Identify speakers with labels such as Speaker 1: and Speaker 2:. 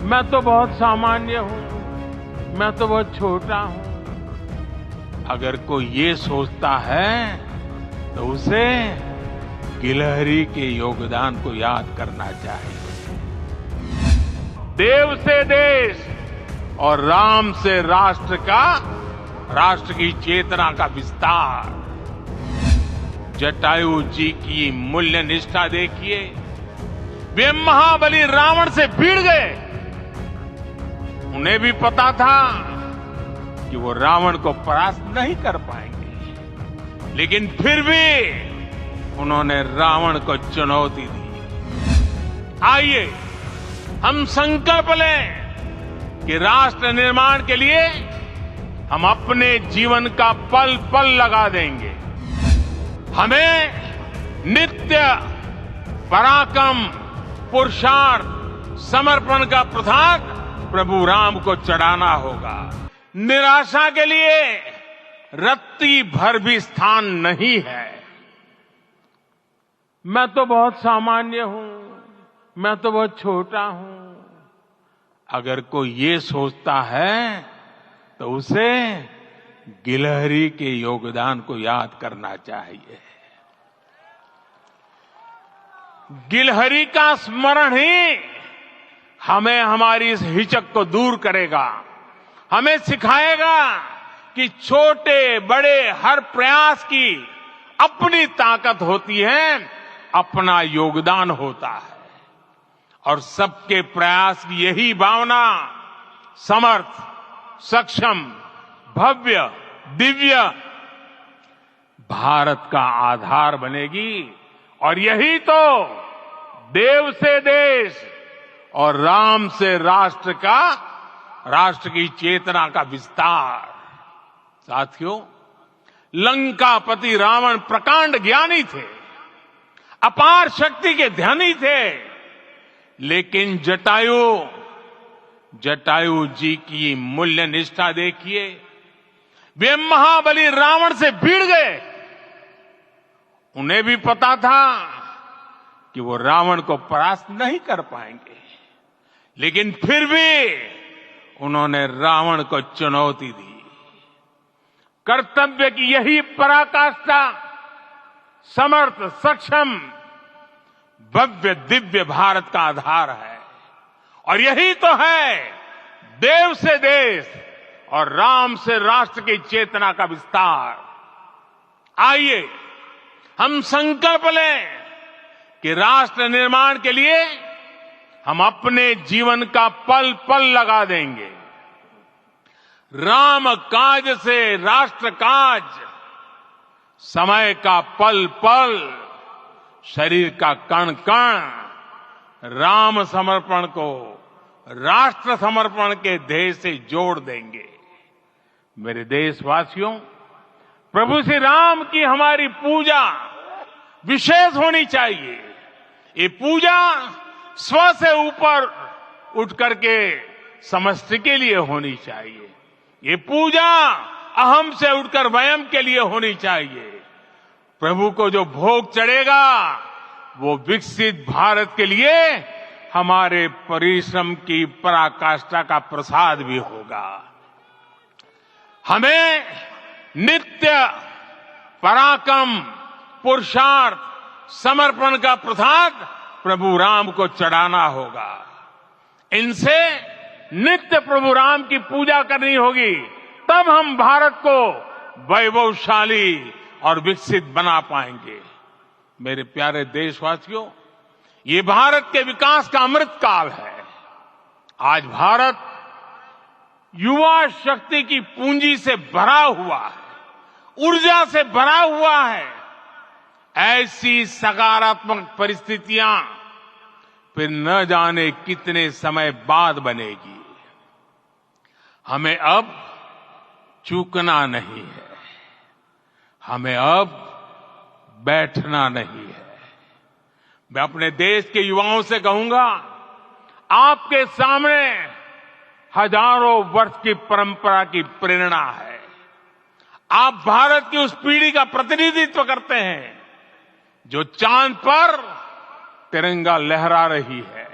Speaker 1: मैं तो बहुत सामान्य हूं, मैं तो बहुत छोटा हूं। अगर कोई ये सोचता है तो उसे गिलहरी के योगदान को याद करना चाहिए। देव से देश और राम से राष्ट्र की चेतना का विस्तार। जटायु जी की मूल्य निष्ठा देखिए, वे महाबली रावण से भिड़ गए। उन्हें भी पता था कि वो रावण को परास्त नहीं कर पाएंगे, लेकिन फिर भी उन्होंने रावण को चुनौती दी। आइए हम संकल्प लें कि राष्ट्र निर्माण के लिए हम अपने जीवन का पल पल लगा देंगे। हमें नित्य पराक्रम, पुरुषार्थ, समर्पण का प्रसाद प्रभु राम को चढ़ाना होगा। निराशा के लिए रत्ती भर भी स्थान नहीं है। मैं तो बहुत सामान्य हूं, मैं तो बहुत छोटा हूं। अगर कोई ये सोचता है तो उसे गिलहरी के योगदान को याद करना चाहिए। गिलहरी का स्मरण ही हमें हमारी इस हिचक को दूर करेगा, हमें सिखाएगा कि छोटे बड़े हर प्रयास की अपनी ताकत होती है, अपना योगदान होता है। और सबके प्रयास की यही भावना समर्थ, सक्षम, भव्य, दिव्य भारत का आधार बनेगी। और यही तो देव से देश और राम से राष्ट्र की चेतना का विस्तार। साथियों, लंकापति रावण प्रकांड ज्ञानी थे, अपार शक्ति के धनी थे, लेकिन जटायु जी की मूल्य निष्ठा देखिए, वे महाबली रावण से भिड़ गए। उन्हें भी पता था कि वो रावण को परास्त नहीं कर पाएंगे, लेकिन फिर भी उन्होंने रावण को चुनौती दी। कर्तव्य की यही पराकाष्ठा समर्थ, सक्षम, भव्य, दिव्य भारत का आधार है। और यही तो है देव से देश और राम से राष्ट्र की चेतना का विस्तार। आइए हम संकल्प लें कि राष्ट्र निर्माण के लिए हम अपने जीवन का पल पल लगा देंगे। राम काज से राष्ट्र काज, समय का पल पल, शरीर का कण कण राम समर्पण को राष्ट्र समर्पण के ध्येय से जोड़ देंगे। मेरे देशवासियों, प्रभु श्री राम की हमारी पूजा विशेष होनी चाहिए। ये पूजा स्व से ऊपर उठ करके समष्टि के लिए होनी चाहिए। ये पूजा अहम से उठकर वयम के लिए होनी चाहिए। प्रभु को जो भोग चढ़ेगा वो विकसित भारत के लिए हमारे परिश्रम की पराकाष्ठा का प्रसाद भी होगा। हमें नित्य पराक्रम, पुरुषार्थ, समर्पण का प्रसाद प्रभु राम को चढ़ाना होगा। इनसे नित्य प्रभु राम की पूजा करनी होगी, तब हम भारत को वैभवशाली और विकसित बना पाएंगे। मेरे प्यारे देशवासियों, ये भारत के विकास का अमृत काल है। आज भारत युवा शक्ति की पूंजी से भरा हुआ है, ऊर्जा से भरा हुआ है। ऐसी सकारात्मक परिस्थितियां फिर न जाने कितने समय बाद बनेगी। हमें अब चूकना नहीं है, हमें अब बैठना नहीं है। मैं अपने देश के युवाओं से कहूंगा, आपके सामने हजारों वर्ष की परंपरा की प्रेरणा है। आप भारत की उस पीढ़ी का प्रतिनिधित्व करते हैं जो चांद पर तिरंगा लहरा रही है।